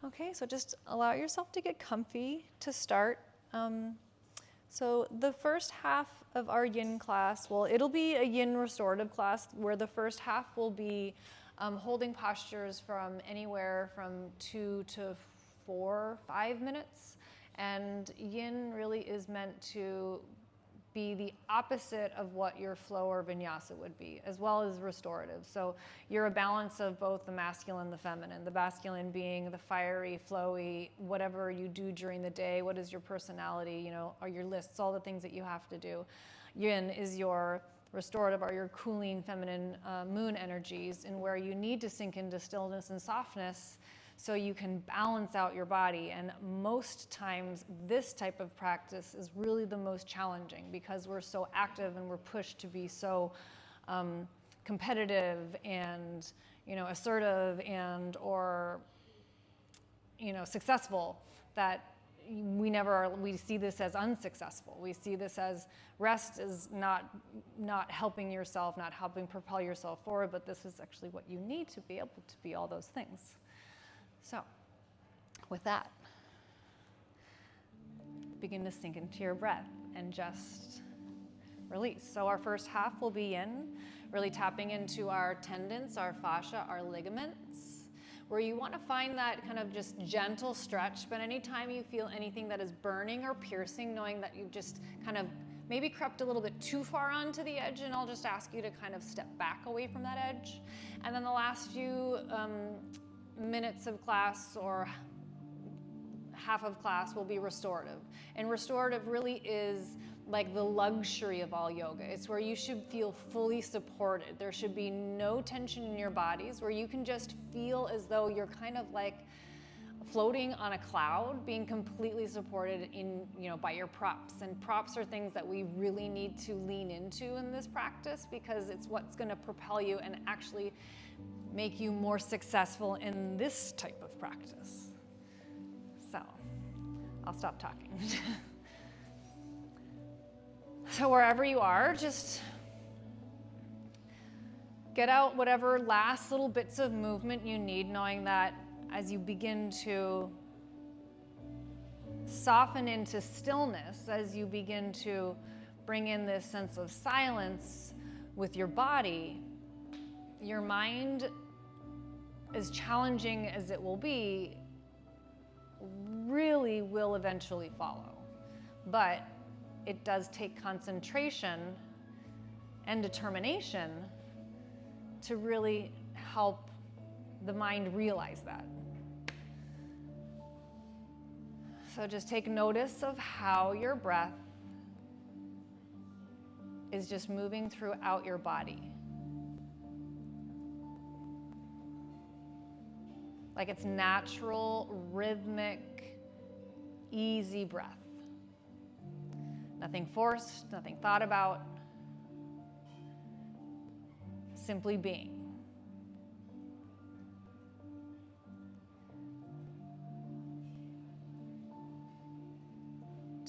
Okay, so just allow yourself to get comfy to start. So the first half of our yin class, well, it'll be a yin restorative class where the first half will be holding postures from anywhere from 2 to 4, 5 minutes. And yin really is meant to be the opposite of what your flow or vinyasa would be, as well as restorative. So you're a balance of both the masculine and the feminine. The masculine being the fiery, flowy, whatever you do during the day, what is your personality, you know, are your lists, all the things that you have to do. Yin is your restorative or your cooling feminine moon energies, and where you need to sink into stillness and softness so you can balance out your body. And most times this type of practice is really the most challenging because we're so active and we're pushed to be so competitive and, you know, assertive and or, you know, successful, that we see this as unsuccessful. We see this as rest is not helping yourself, not helping propel yourself forward, but this is actually what you need to be able to be all those things. So, with that, begin to sink into your breath and just release. So our first half will be in, really tapping into our tendons, our fascia, our ligaments, where you want to find that kind of just gentle stretch, but anytime you feel anything that is burning or piercing, knowing that you've just kind of maybe crept a little bit too far onto the edge, and I'll just ask you to kind of step back away from that edge. And then the last few minutes of class or half of class will be restorative. And restorative really is like the luxury of all yoga. It's where you should feel fully supported. There should be no tension in your bodies, where you can just feel as though you're kind of like floating on a cloud, being completely supported in, you know, by your props. And props are things that we really need to lean into in this practice, because it's what's going to propel you and actually make you more successful in this type of practice. So, I'll stop talking. So wherever you are, just get out whatever last little bits of movement you need, knowing that as you begin to soften into stillness, as you begin to bring in this sense of silence with your body, your mind, as challenging as it will be, really will eventually follow. But it does take concentration and determination to really help the mind realize that. So just take notice of how your breath is just moving throughout your body. Like it's natural, rhythmic, easy breath. Nothing forced, nothing thought about, simply being.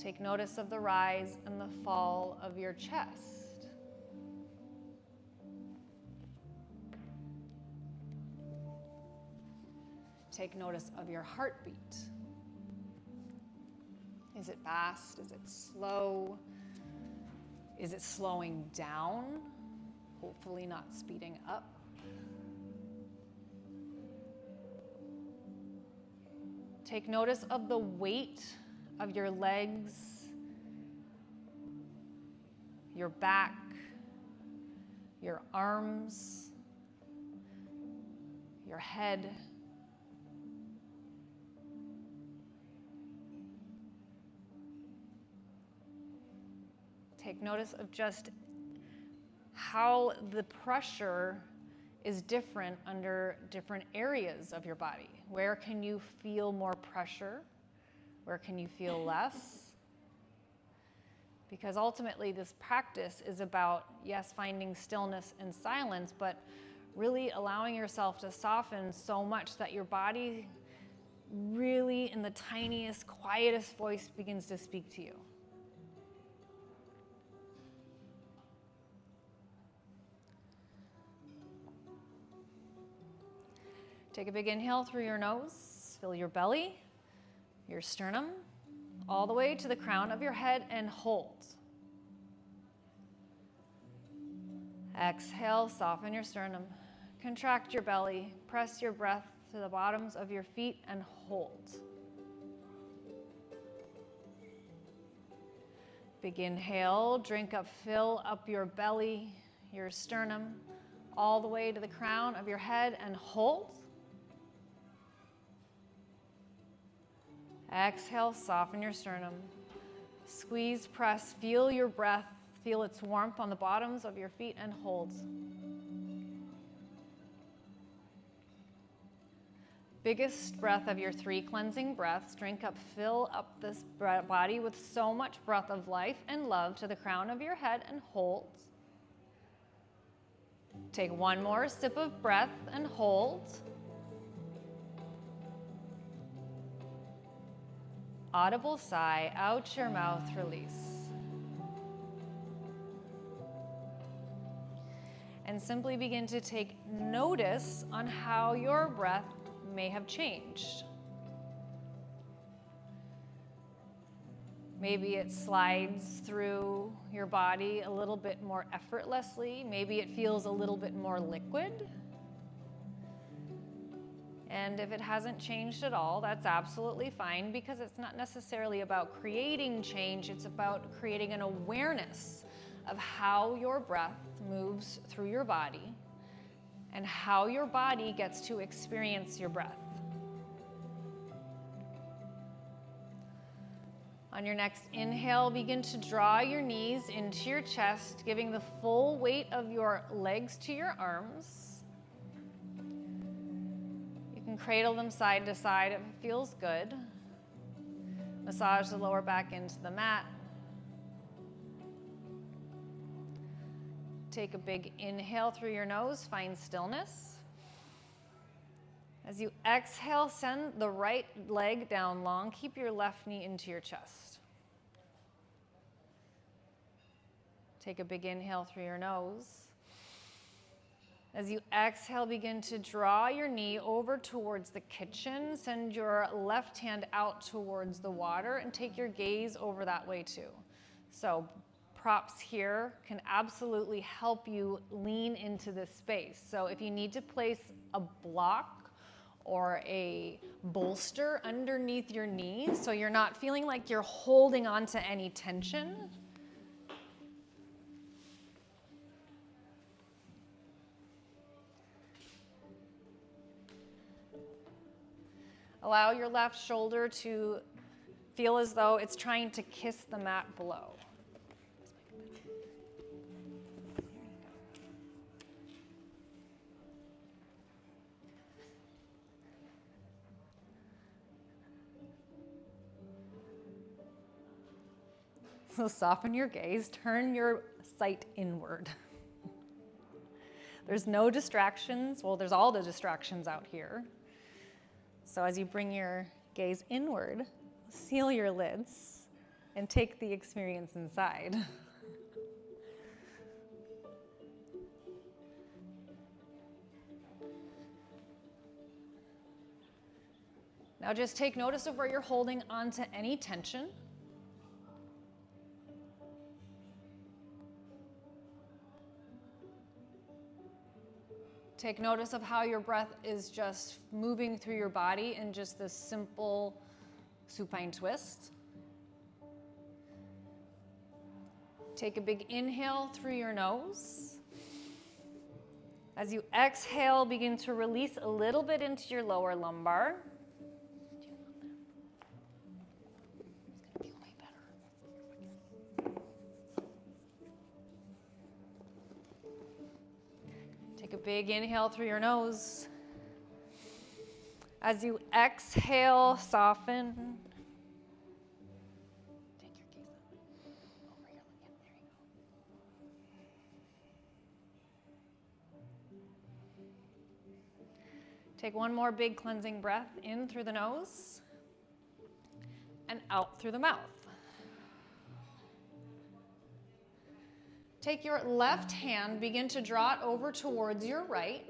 Take notice of the rise and the fall of your chest. Take notice of your heartbeat. Is it fast? Is it slow? Is it slowing down? Hopefully not speeding up. Take notice of the weight of your legs, your back, your arms, your head. Take notice of just how the pressure is different under different areas of your body. Where can you feel more pressure? Where can you feel less? Because ultimately this practice is about, yes, finding stillness and silence, but really allowing yourself to soften so much that your body really, in the tiniest, quietest voice, begins to speak to you. Take a big inhale through your nose. Fill your belly, your sternum, all the way to the crown of your head and hold. Exhale, soften your sternum. Contract your belly. Press your breath to the bottoms of your feet and hold. Big inhale, drink up, fill up your belly, your sternum, all the way to the crown of your head and hold. Exhale, soften your sternum. Squeeze, press, feel your breath, feel its warmth on the bottoms of your feet and hold. Biggest breath of your 3 cleansing breaths. Drink up, fill up this body with so much breath of life and love to the crown of your head and hold. Take one more sip of breath and hold. Audible sigh, out your mouth, release. And simply begin to take notice on how your breath may have changed. Maybe it slides through your body a little bit more effortlessly. Maybe it feels a little bit more liquid. And if it hasn't changed at all, that's absolutely fine, because it's not necessarily about creating change. It's about creating an awareness of how your breath moves through your body and how your body gets to experience your breath. On your next inhale, begin to draw your knees into your chest, giving the full weight of your legs to your arms. You can cradle them side to side if it feels good. Massage the lower back into the mat. Take a big inhale through your nose, find stillness. As you exhale, send the right leg down long. Keep your left knee into your chest. Take a big inhale through your nose. As you exhale, begin to draw your knee over towards the kitchen. Send your left hand out towards the water and take your gaze over that way too. So props here can absolutely help you lean into this space. So if you need to place a block or a bolster underneath your knees so you're not feeling like you're holding on to any tension, allow your left shoulder to feel as though it's trying to kiss the mat below. So soften your gaze, turn your sight inward. There's no distractions. Well, there's all the distractions out here. So as you bring your gaze inward, seal your lids and take the experience inside. Now just take notice of where you're holding onto any tension. Take notice of how your breath is just moving through your body in just this simple supine twist. Take a big inhale through your nose. As you exhale, begin to release a little bit into your lower lumbar. Take a big inhale through your nose. As you exhale, soften. Take your gaze over your lip. There you go. Take one more big cleansing breath in through the nose and out through the mouth. Take your left hand, begin to draw it over towards your right.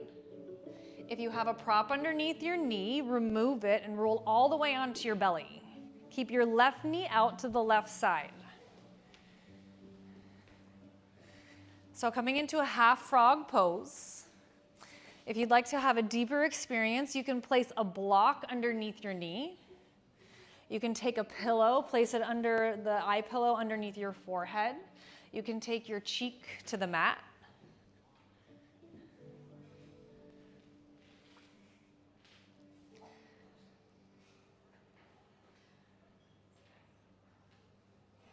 If you have a prop underneath your knee, remove it and roll all the way onto your belly. Keep your left knee out to the left side. So coming into a half frog pose. If you'd like to have a deeper experience, you can place a block underneath your knee. You can take a pillow, place it under the eye pillow underneath your forehead. You can take your cheek to the mat.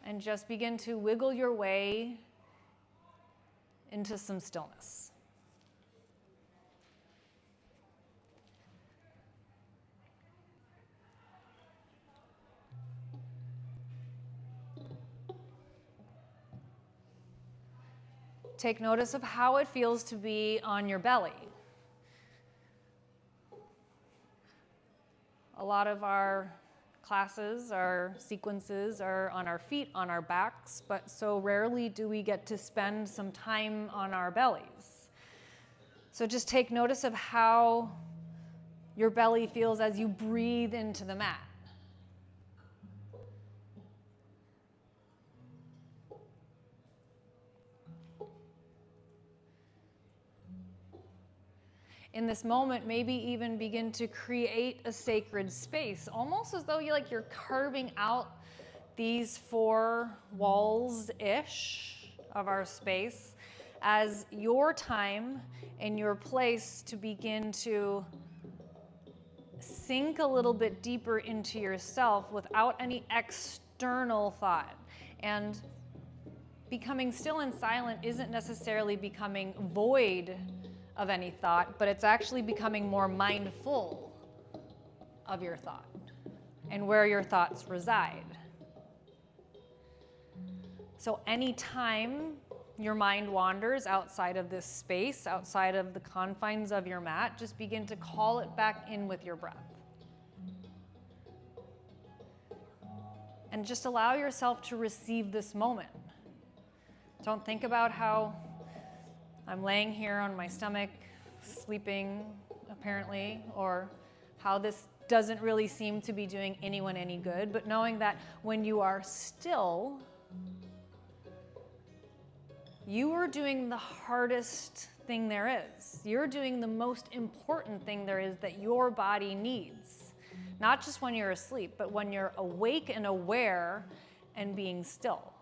And just begin to wiggle your way into some stillness. Take notice of how it feels to be on your belly. A lot of our classes, our sequences are on our feet, on our backs, but so rarely do we get to spend some time on our bellies. So just take notice of how your belly feels as you breathe into the mat. In this moment, maybe even begin to create a sacred space, almost as though you're carving out these 4 walls-ish of our space as your time and your place to begin to sink a little bit deeper into yourself without any external thought. And becoming still and silent isn't necessarily becoming void of any thought, but it's actually becoming more mindful of your thought and where your thoughts reside. So anytime your mind wanders outside of this space, outside of the confines of your mat, just begin to call it back in with your breath. And just allow yourself to receive this moment. Don't think about how I'm laying here on my stomach, sleeping, apparently, or how this doesn't really seem to be doing anyone any good, but knowing that when you are still, you are doing the hardest thing there is. You're doing the most important thing there is that your body needs. Not just when you're asleep, but when you're awake and aware and being still.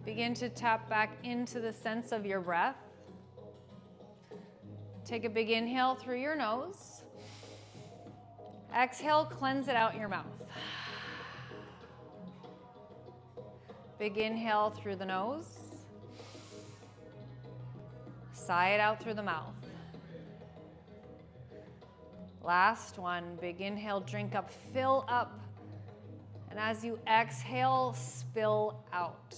Begin to tap back into the sense of your breath. Take a big inhale through your nose. Exhale, cleanse it out your mouth. Big inhale through the nose. Sigh it out through the mouth. Last one, big inhale, drink up, fill up. And as you exhale, spill out.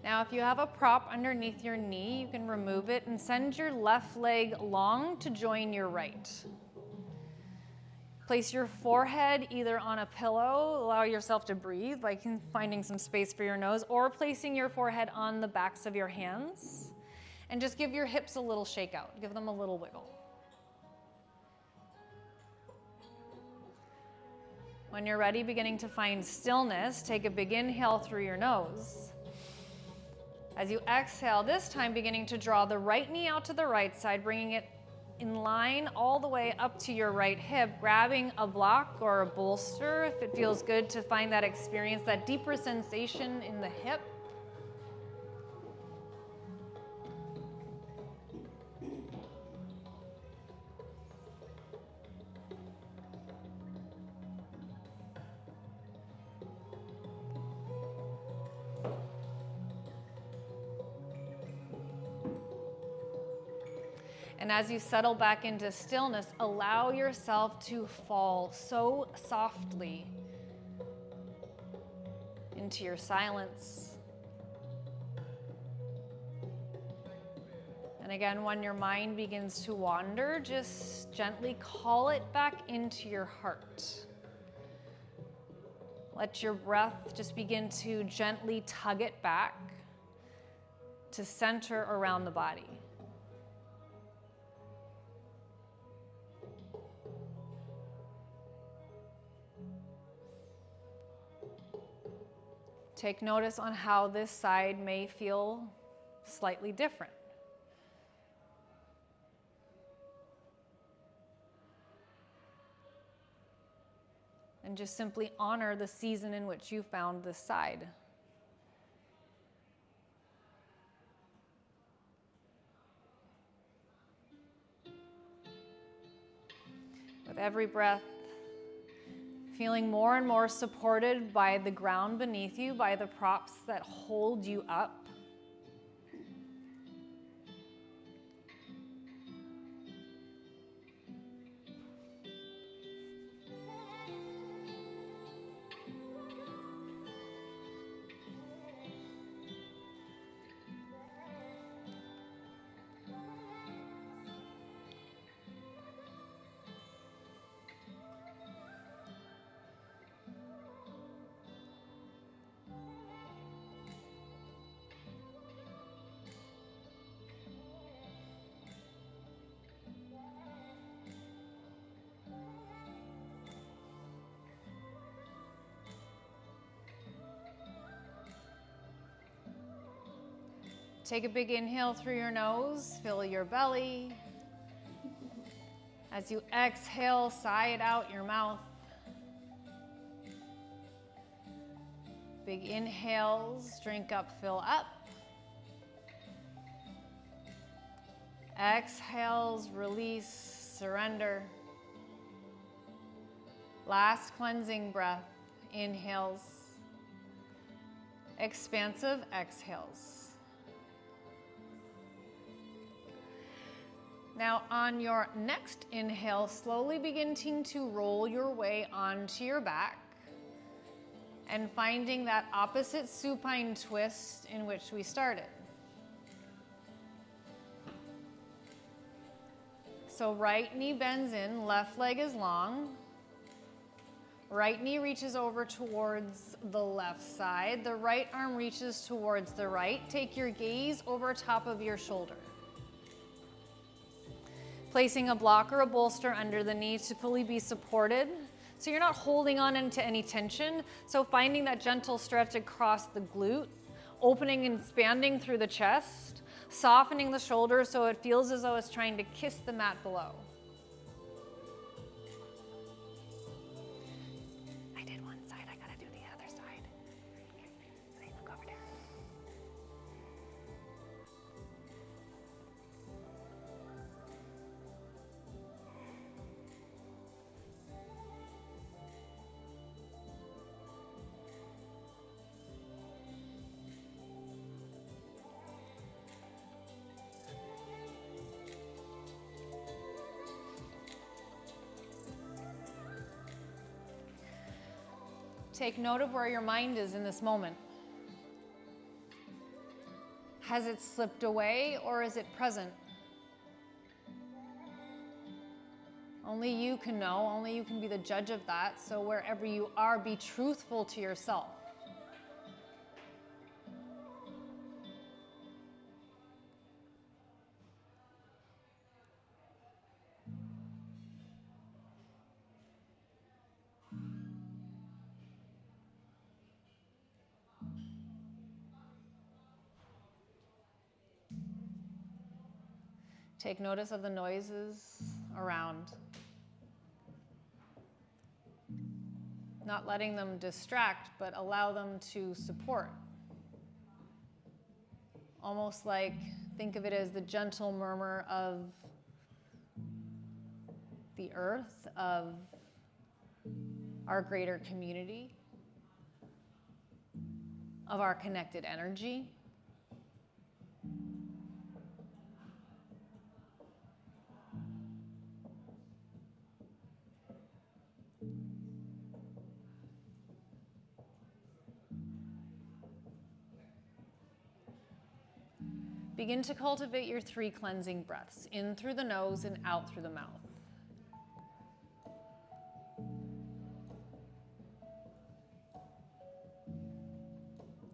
Now, if you have a prop underneath your knee, you can remove it and send your left leg long to join your right. Place your forehead either on a pillow, allow yourself to breathe, like finding some space for your nose, or placing your forehead on the backs of your hands. And just give your hips a little shake out. Give them a little wiggle. When you're ready, beginning to find stillness, take a big inhale through your nose. As you exhale, this time beginning to draw the right knee out to the right side, bringing it in line all the way up to your right hip, grabbing a block or a bolster if it feels good to find that experience, that deeper sensation in the hip. And as you settle back into stillness, allow yourself to fall so softly into your silence. And again, when your mind begins to wander, just gently call it back into your heart. Let your breath just begin to gently tug it back to center around the body. Take notice on how this side may feel slightly different. And just simply honor the season in which you found this side. With every breath, feeling more and more supported by the ground beneath you, by the props that hold you up. Take a big inhale through your nose, fill your belly. As you exhale, sigh it out your mouth. Big inhales, drink up, fill up. Exhales, release, surrender. Last cleansing breath, inhales. Expansive exhales. Now on your next inhale, slowly beginning to roll your way onto your back and finding that opposite supine twist in which we started. So right knee bends in, left leg is long. Right knee reaches over towards the left side. The right arm reaches towards the right. Take your gaze over top of your shoulder. Placing a block or a bolster under the knee to fully be supported. So you're not holding on into any tension. So finding that gentle stretch across the glute, opening and expanding through the chest, softening the shoulders so it feels as though it's trying to kiss the mat below. I did one side, I gotta do the other side. Okay, look over there. Take note of where your mind is in this moment. Has it slipped away or is it present? Only you can know, only you can be the judge of that. So wherever you are, be truthful to yourself. Take notice of the noises around. Not letting them distract, but allow them to support. Almost like, think of it as the gentle murmur of the earth, of our greater community, of our connected energy. Begin to cultivate your 3 cleansing breaths, in through the nose and out through the mouth.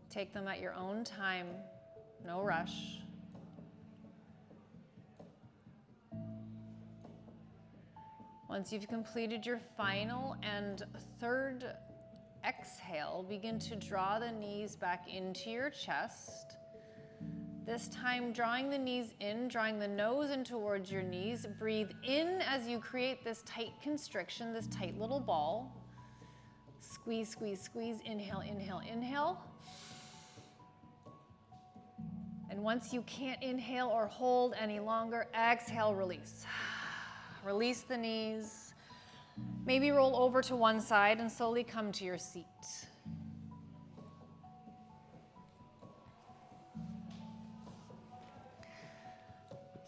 Take them at your own time, no rush. Once you've completed your final and third exhale, begin to draw the knees back into your chest. This time, drawing the knees in, drawing the nose in towards your knees. Breathe in as you create this tight constriction, this tight little ball. Squeeze, squeeze, squeeze. Inhale, inhale, inhale. And once you can't inhale or hold any longer, exhale, release. Release the knees. Maybe roll over to one side and slowly come to your seat.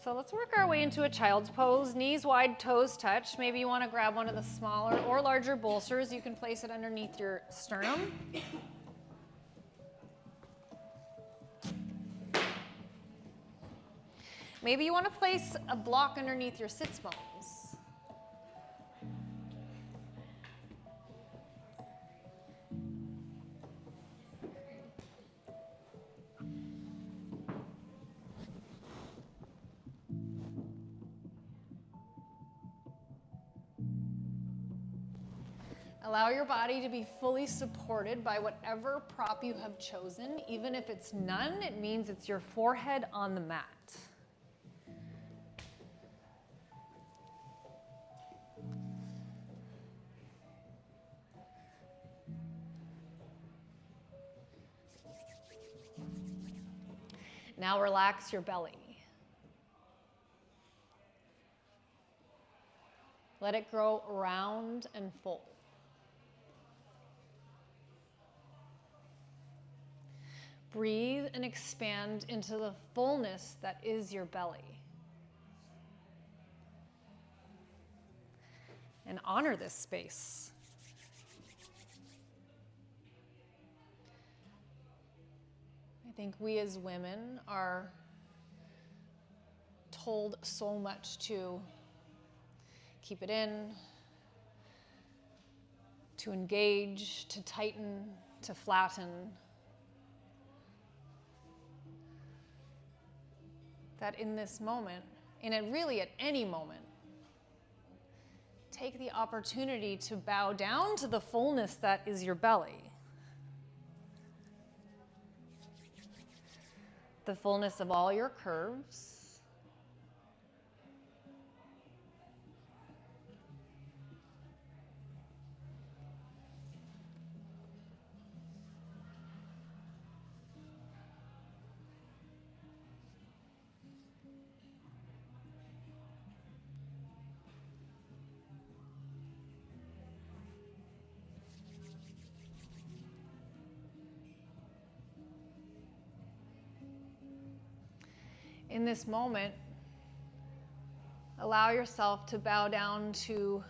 So let's work our way into a child's pose. Knees wide, toes touch. Maybe you want to grab one of the smaller or larger bolsters. You can place it underneath your sternum. Maybe you want to place a block underneath your sits bones. Allow your body to be fully supported by whatever prop you have chosen. Even if it's none, it means it's your forehead on the mat. Now relax your belly. Let it grow round and full. Breathe and expand into the fullness that is your belly. And honor this space. I think we as women are told so much to keep it in, to engage, to tighten, to flatten. That in this moment, and really at any moment, take the opportunity to bow down to the fullness that is your belly. The fullness of all your curves. In this moment, allow yourself to bow down to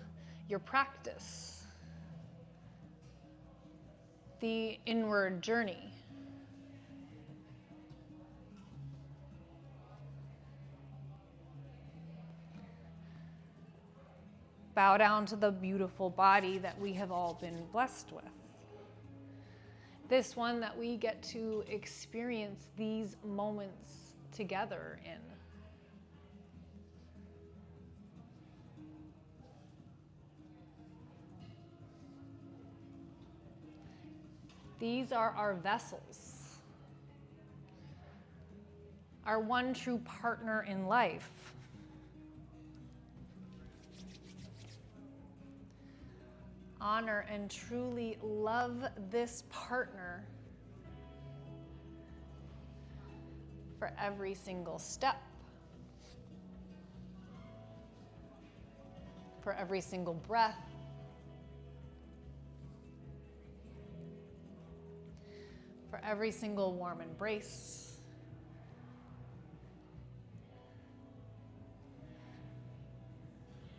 your practice, the inward journey. Bow down to the beautiful body that we have all been blessed with. This one that we get to experience these moments together in. These are our vessels, our one true partner in life. honor and truly love this partner for every single step, for every single breath, for every single warm embrace,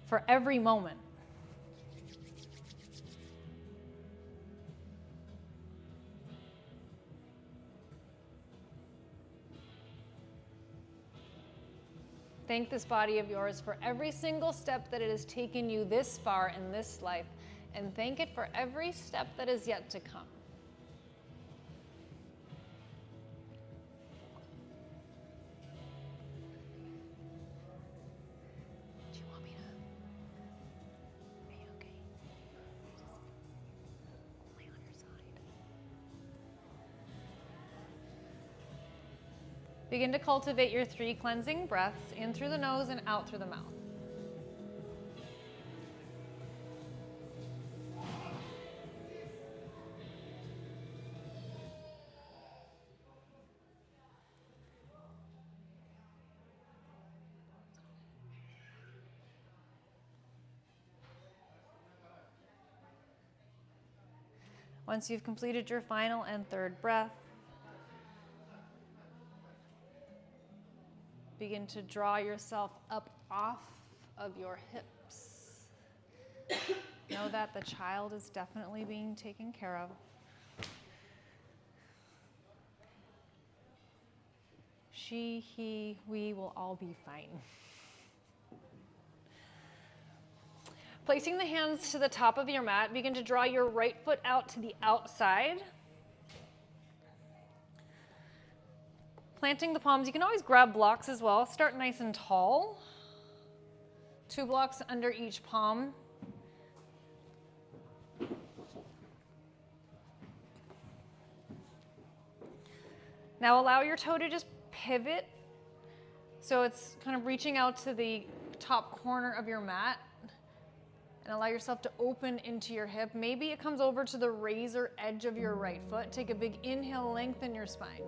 for every moment. Thank this body of yours for every single step that it has taken you this far in this life, and thank it for every step that is yet to come. Do you want me to? Are you okay? Just lay on your side. Begin to cultivate your 3 cleansing breaths in through the nose and out through the mouth. Once you've completed your final and third breath, begin to draw yourself up off of your hips. Know that the child is definitely being taken care of. She, he, we will all be fine. Placing the hands to the top of your mat, begin to draw your right foot out to the outside. Planting the palms, you can always grab blocks as well. Start nice and tall. 2 blocks under each palm. Now allow your toe to just pivot. So it's kind of reaching out to the top corner of your mat. And allow yourself to open into your hip. Maybe it comes over to the razor edge of your right foot. Take a big inhale, lengthen your spine.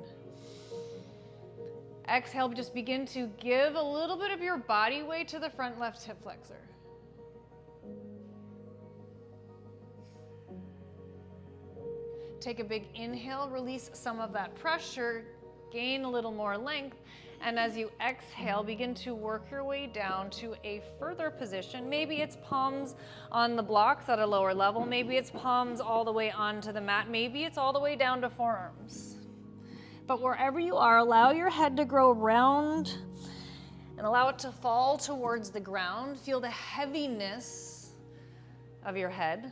Exhale, just begin to give a little bit of your body weight to the front left hip flexor. Take a big inhale, release some of that pressure, gain a little more length, and as you exhale, begin to work your way down to a further position. Maybe it's palms on the blocks at a lower level. Maybe it's palms all the way onto the mat. Maybe it's all the way down to forearms. But wherever you are, allow your head to grow round and allow it to fall towards the ground. Feel the heaviness of your head.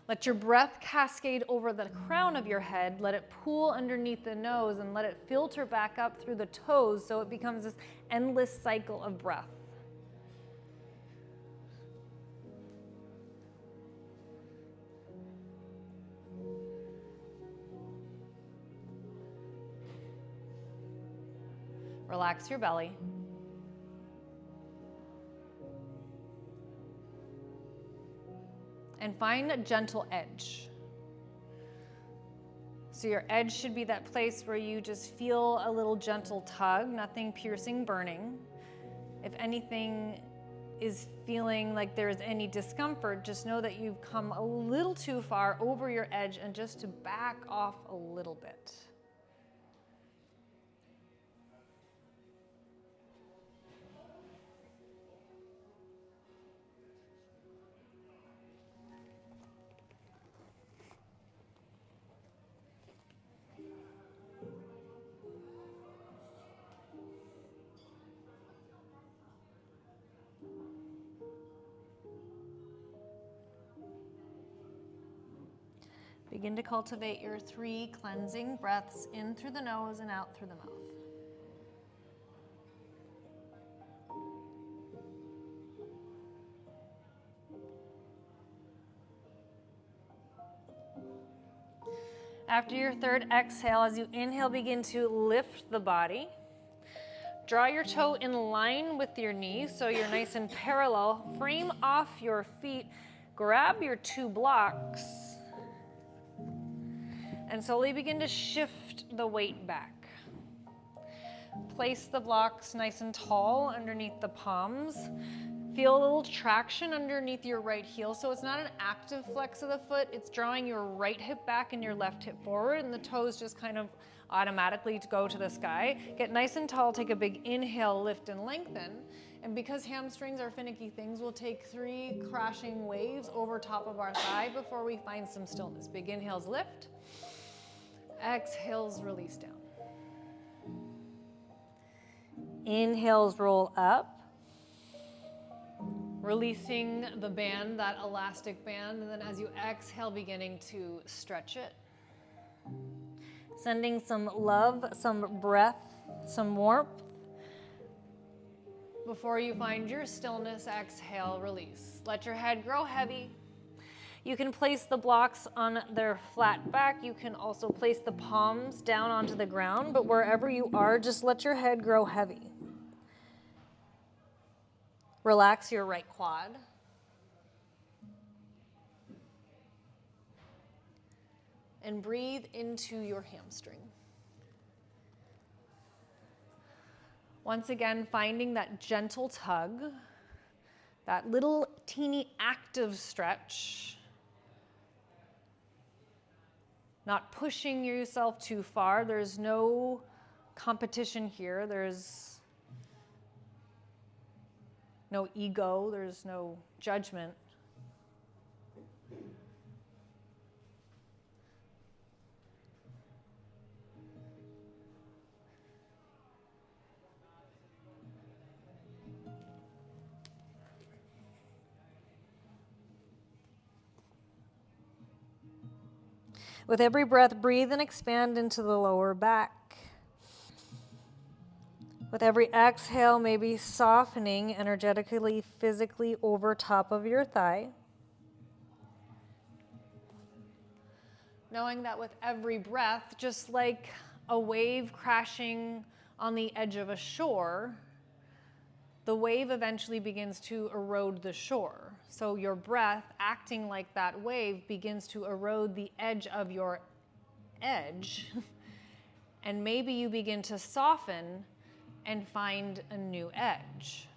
Let your breath cascade over the crown of your head. Let it pool underneath the nose and let it filter back up through the toes so it becomes this endless cycle of breath. Relax your belly. And find a gentle edge. So your edge should be that place where you just feel a little gentle tug, nothing piercing, burning. If anything is feeling like there's any discomfort, just know that you've come a little too far over your edge and just to back off a little bit. Begin to cultivate your 3 cleansing breaths in through the nose and out through the mouth. After your third exhale, as you inhale, begin to lift the body. Draw your toe in line with your knee so you're nice and parallel. Frame off your feet. Grab your 2 blocks and slowly begin to shift the weight back. Place the blocks nice and tall underneath the palms. Feel a little traction underneath your right heel. So it's not an active flex of the foot. It's drawing your right hip back and your left hip forward, and the toes just kind of automatically go to the sky. Get nice and tall. Take a big inhale, lift and lengthen. And because hamstrings are finicky things, we'll take 3 crashing waves over top of our thigh before we find some stillness. Big inhales, lift. Exhales, release down. Inhales, roll up. Releasing the band, that elastic band, and then as you exhale, beginning to stretch it. Sending some love, some breath, some warmth. Before you find your stillness, exhale, release. Let your head grow heavy. You can place the blocks on their flat back. You can also place the palms down onto the ground, but wherever you are, just let your head grow heavy. Relax your right quad. And breathe into your hamstring. Once again, finding that gentle tug, that little teeny active stretch. Not pushing yourself too far. There's no competition here. There's no ego, there's no judgment. With every breath, breathe and expand into the lower back. With every exhale, maybe softening energetically, physically over top of your thigh. Knowing that with every breath, just like a wave crashing on the edge of a shore, the wave eventually begins to erode the shore. So your breath, acting like that wave, begins to erode the edge of your edge. And maybe you begin to soften and find a new edge.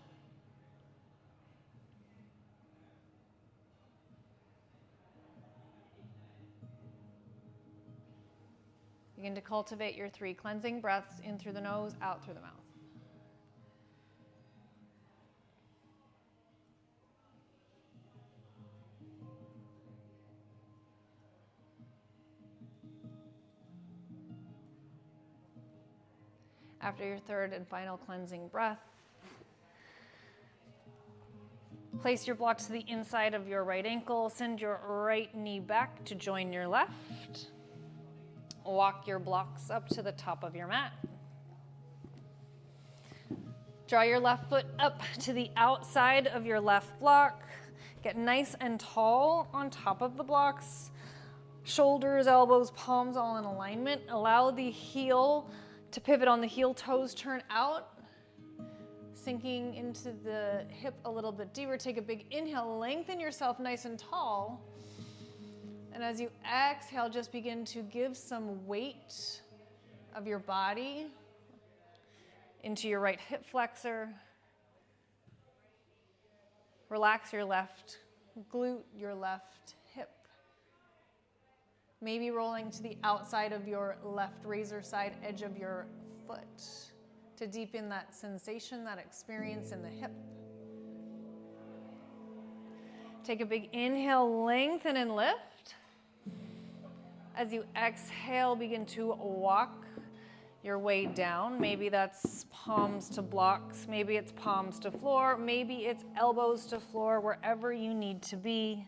Begin to cultivate your 3 cleansing breaths in through the nose, out through the mouth. After your 3rd and final cleansing breath, place your blocks to the inside of your right ankle. Send your right knee back to join your left. Walk your blocks up to the top of your mat. Draw your left foot up to the outside of your left block. Get nice and tall on top of the blocks. Shoulders, elbows, palms all in alignment. Allow the heel to pivot on the heel, toes turn out, sinking into the hip a little bit deeper. Take a big inhale, lengthen yourself nice and tall. And as you exhale, just begin to give some weight of your body into your right hip flexor. Relax your left glute, your left hip. Maybe rolling to the outside of your left razor side edge of your foot to deepen that sensation, that experience in the hip. Take a big inhale, lengthen and lift. As you exhale, begin to walk your way down. Maybe that's palms to blocks, maybe it's palms to floor, maybe it's elbows to floor, wherever you need to be.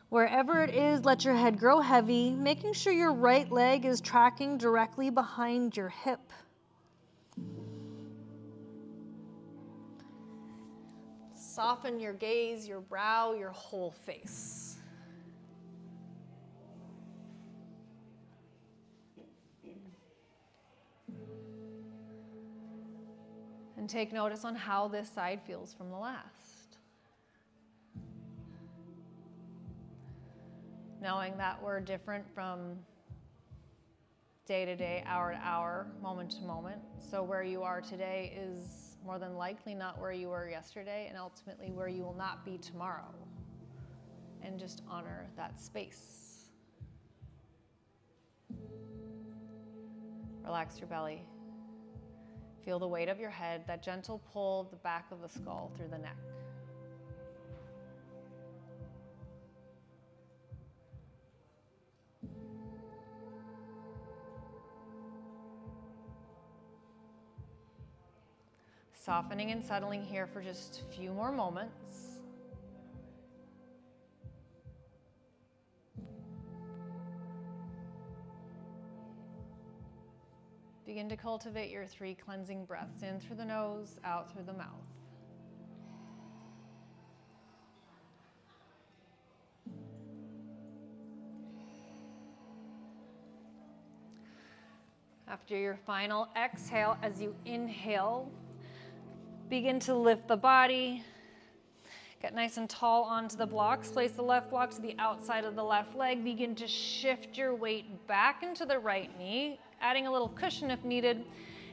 Wherever it is, let your head grow heavy, making sure your right leg is tracking directly behind your hip. Soften your gaze, your brow, your whole face. And take notice on how this side feels from the last. Knowing that we're different from day to day, hour to hour, moment to moment. So where you are today is more than likely not where you were yesterday, and ultimately where you will not be tomorrow. And just honor that space. Relax your belly. Feel the weight of your head, that gentle pull of the back of the skull through the neck. Softening and settling here for just a few more moments. Begin to cultivate your 3 cleansing breaths, in through the nose, out through the mouth. After your final exhale, as you inhale, begin to lift the body. Get nice and tall onto the blocks. Place the left block to the outside of the left leg. Begin to shift your weight back into the right knee, adding a little cushion if needed.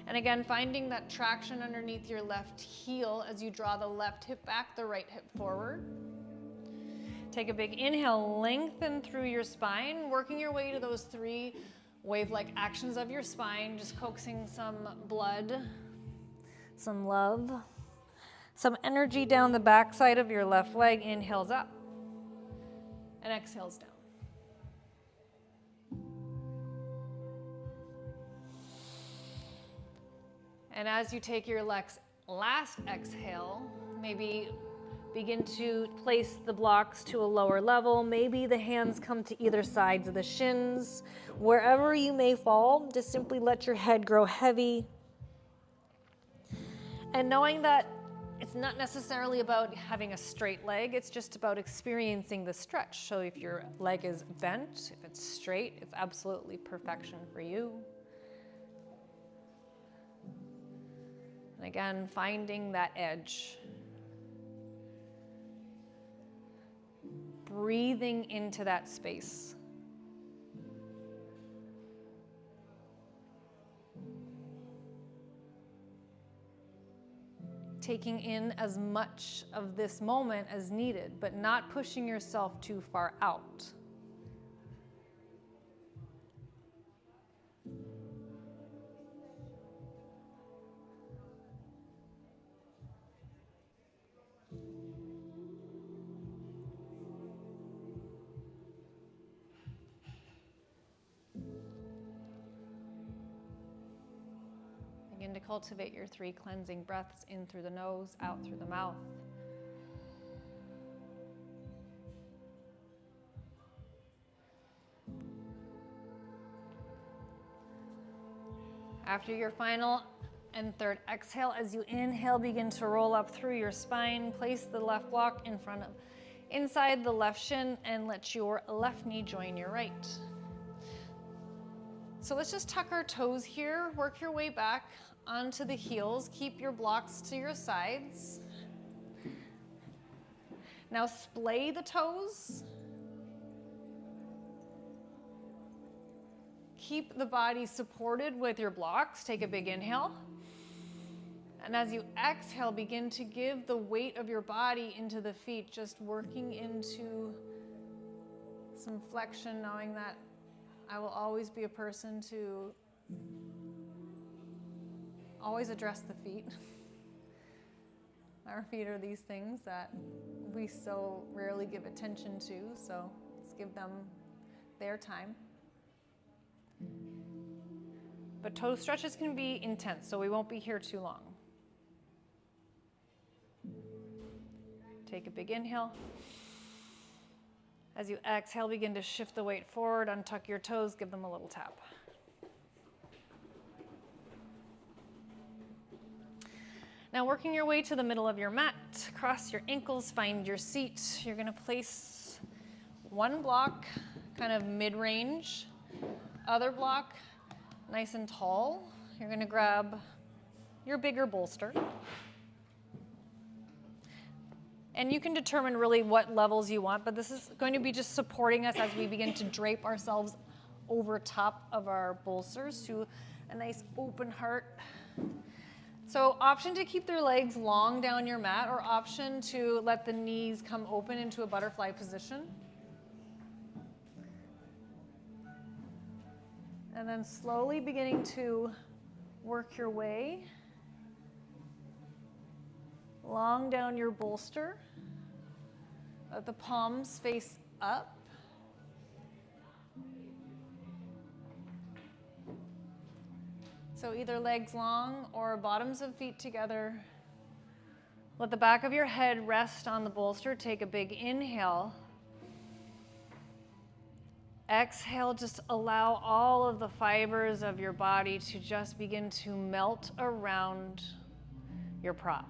And again, finding that traction underneath your left heel as you draw the left hip back, the right hip forward. Take a big inhale, lengthen through your spine, working your way to those 3 wave-like actions of your spine, just coaxing some blood, some love, some energy down the backside of your left leg. Inhales up and exhales down. And as you take your last exhale, maybe begin to place the blocks to a lower level. Maybe the hands come to either sides of the shins. Wherever you may fall, just simply let your head grow heavy. And knowing that it's not necessarily about having a straight leg, it's just about experiencing the stretch. So if your leg is bent, if it's straight, it's absolutely perfection for you. And again, finding that edge. Breathing into that space. Taking in as much of this moment as needed, but not pushing yourself too far out. Begin to cultivate your 3 cleansing breaths, in through the nose, out through the mouth. After your final and third exhale, as you inhale, begin to roll up through your spine. Place the left block inside the left shin, and let your left knee join your right. So let's just tuck our toes here, work your way back onto the heels, keep your blocks to your sides. Now splay the toes. Keep the body supported with your blocks. Take a big inhale. And as you exhale, begin to give the weight of your body into the feet, just working into some flexion, knowing that I will always be a person to always address the feet. Our feet are these things that we so rarely give attention to, so let's give them their time. But toe stretches can be intense, so we won't be here too long. Take a big inhale. As you exhale, begin to shift the weight forward, untuck your toes, give them a little tap. Now working your way to the middle of your mat, cross your ankles, find your seat. You're gonna place one block kind of mid-range, other block nice and tall. You're gonna grab your bigger bolster. And you can determine really what levels you want, but this is going to be just supporting us as we begin to drape ourselves over top of our bolsters to a nice open heart. So option to keep their legs long down your mat, or option to let the knees come open into a butterfly position. And then slowly beginning to work your way long down your bolster. Let the palms face up. So either legs long or bottoms of feet together. Let the back of your head rest on the bolster. Take a big inhale. Exhale, just allow all of the fibers of your body to just begin to melt around your prop.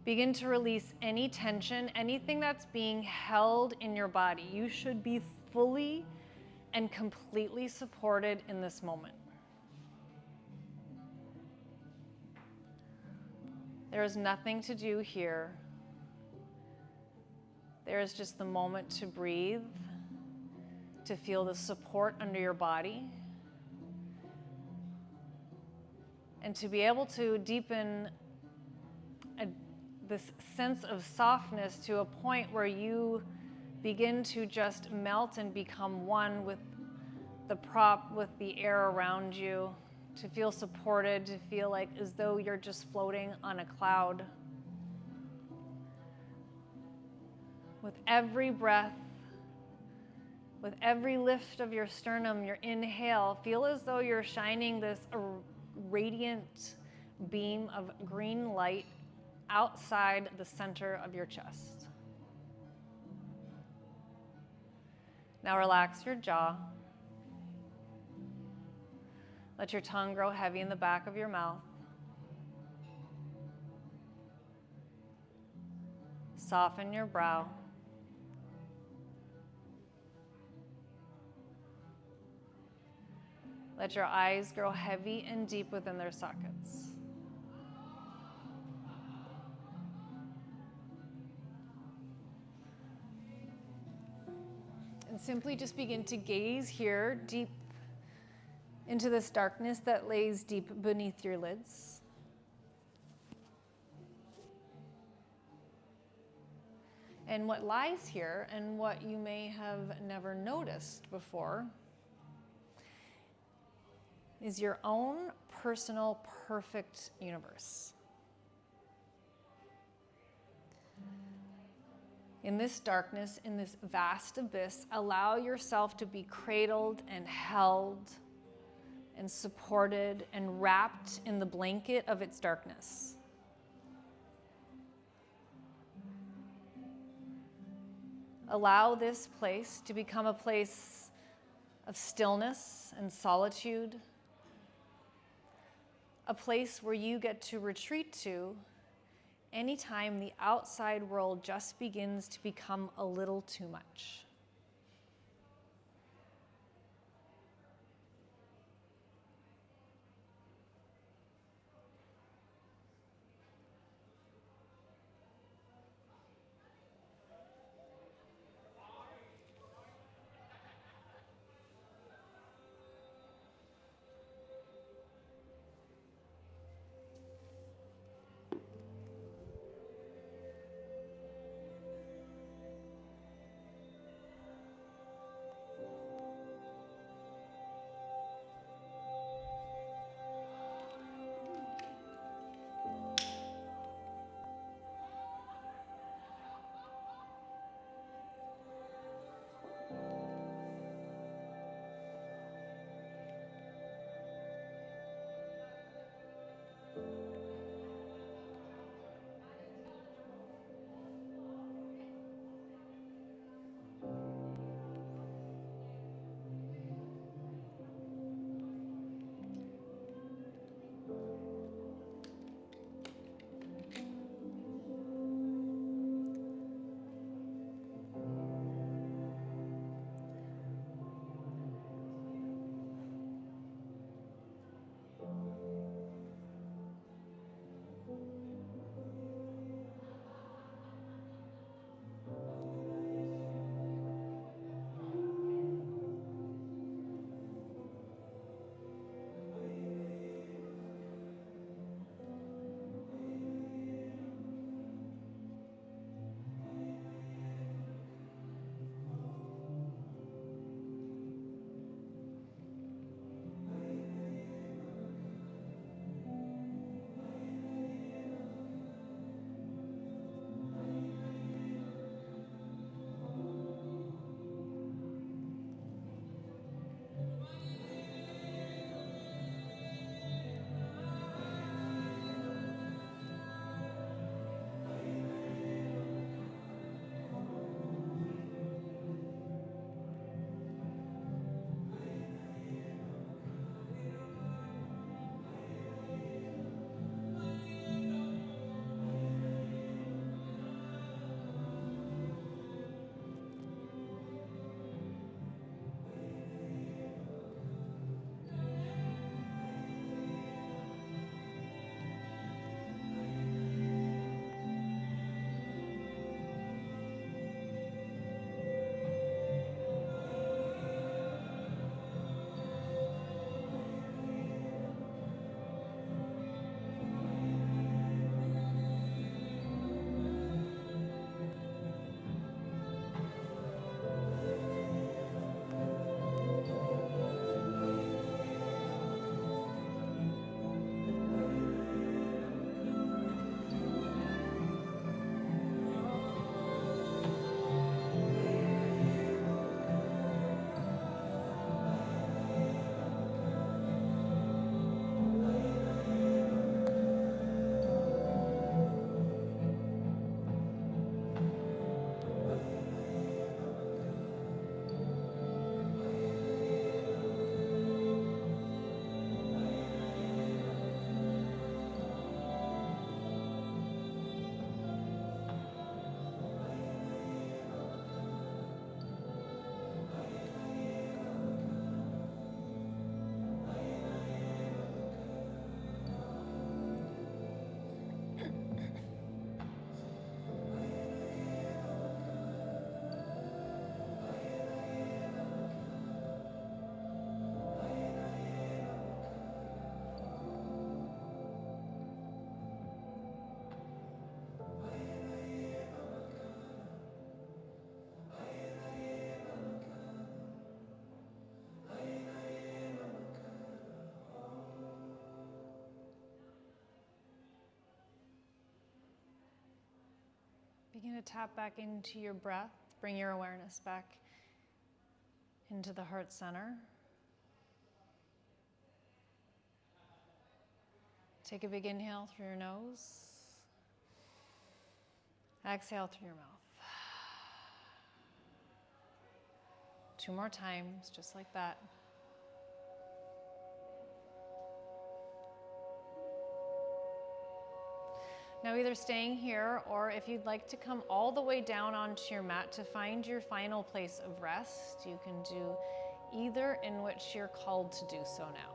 Begin to release any tension, anything that's being held in your body. You should be fully and completely supported in this moment. There is nothing to do here. There is just the moment to breathe, to feel the support under your body, and to be able to deepen this sense of softness to a point where you begin to just melt and become one with the prop, with the air around you, to feel supported, to feel like as though you're just floating on a cloud. With every breath, with every lift of your sternum, your inhale, feel as though you're shining this radiant beam of green light outside the center of your chest. Now relax your jaw. Let your tongue grow heavy in the back of your mouth. Soften your brow. Let your eyes grow heavy and deep within their sockets. And simply just begin to gaze here deep into this darkness that lays deep beneath your lids. And what lies here, and what you may have never noticed before, is your own personal perfect universe. In this darkness, in this vast abyss, allow yourself to be cradled and held and supported and wrapped in the blanket of its darkness. Allow this place to become a place of stillness and solitude, a place where you get to retreat to anytime the outside world just begins to become a little too much. Begin to tap back into your breath. Bring your awareness back into the heart center. Take a big inhale through your nose. Exhale through your mouth. 2 more times, just like that. Now either staying here, or if you'd like to come all the way down onto your mat to find your final place of rest, you can do either in which you're called to do so now.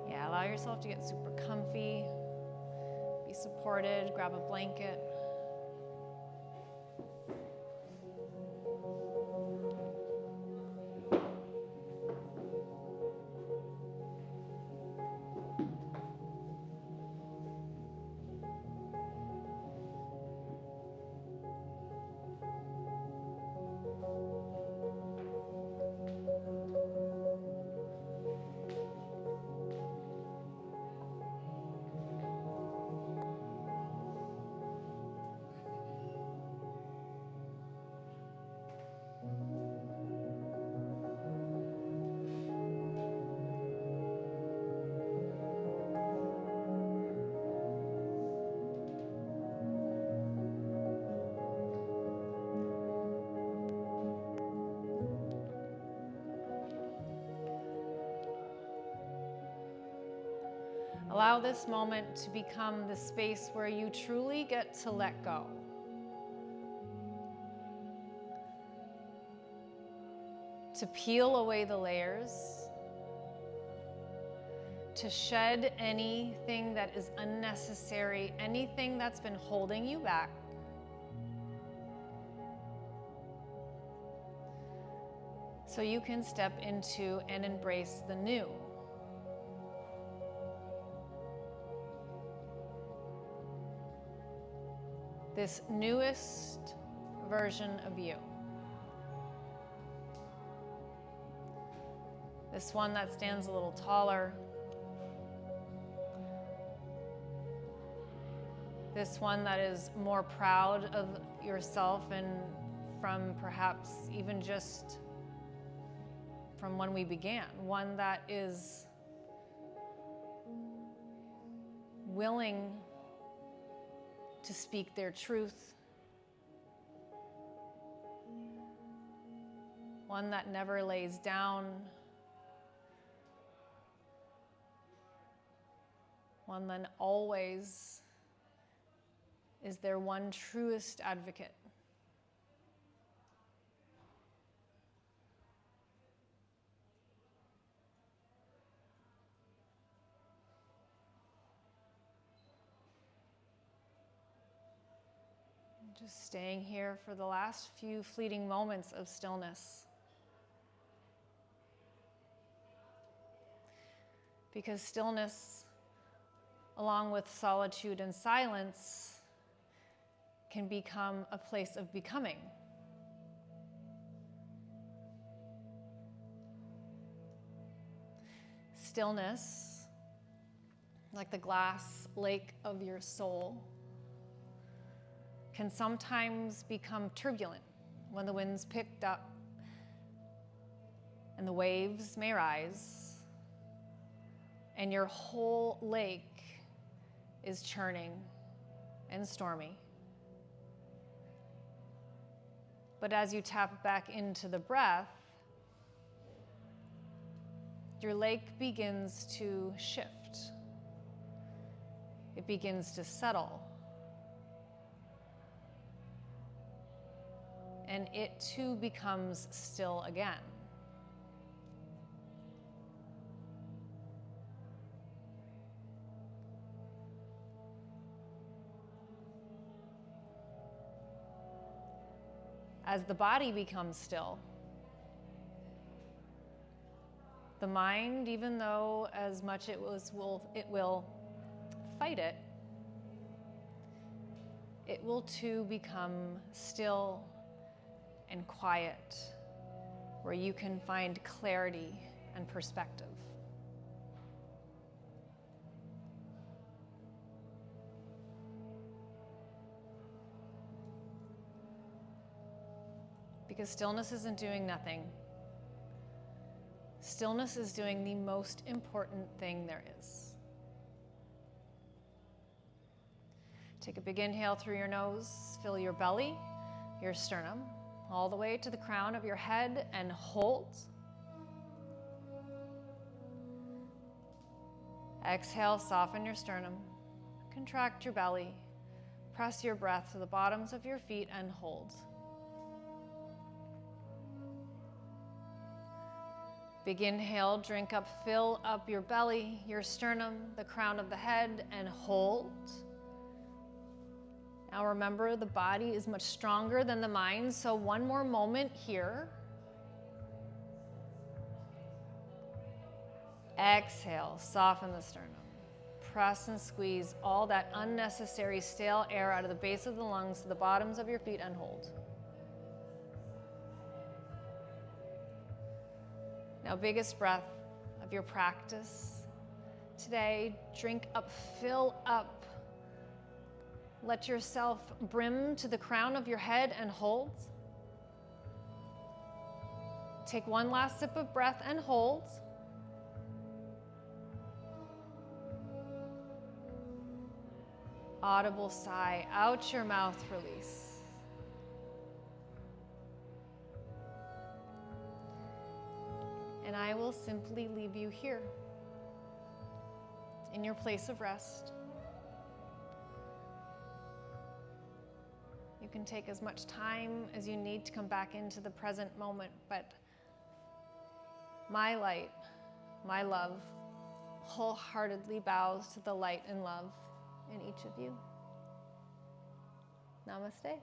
Yeah, allow yourself to get super comfy. Be supported, grab a blanket. Allow this moment to become the space where you truly get to let go. To peel away the layers, to shed anything that is unnecessary, anything that's been holding you back. So you can step into and embrace the new. This newest version of you. This one that stands a little taller. This one that is more proud of yourself and from perhaps even just from when we began. One that is willing to speak their truth. One that never lays down. One that always is their one truest advocate. Just staying here for the last few fleeting moments of stillness. Because stillness, along with solitude and silence, can become a place of becoming. Stillness, like the glass lake of your soul, can sometimes become turbulent when the wind's picked up and the waves may rise and your whole lake is churning and stormy. But as you tap back into the breath, your lake begins to shift. It begins to settle. And it too becomes still again. As the body becomes still, the mind, even though as much it will fight it, it will too become still and quiet, where you can find clarity and perspective. Because stillness isn't doing nothing. Stillness is doing the most important thing there is. Take a big inhale through your nose, fill your belly, your sternum, all the way to the crown of your head, and hold. Exhale, soften your sternum, contract your belly, press your breath to the bottoms of your feet, and hold. Big inhale, drink up, fill up your belly, your sternum, the crown of the head, and hold. Now remember, the body is much stronger than the mind, so one more moment here. Exhale, soften the sternum. Press and squeeze all that unnecessary stale air out of the base of the lungs to the bottoms of your feet, and hold. Now, biggest breath of your practice today. Drink up, fill up. Let yourself brim to the crown of your head and hold. Take one last sip of breath and hold. Audible sigh, out your mouth, release. And I will simply leave you here in your place of rest. You can take as much time as you need to come back into the present moment, but my light, my love, wholeheartedly bows to the light and love in each of you. Namaste.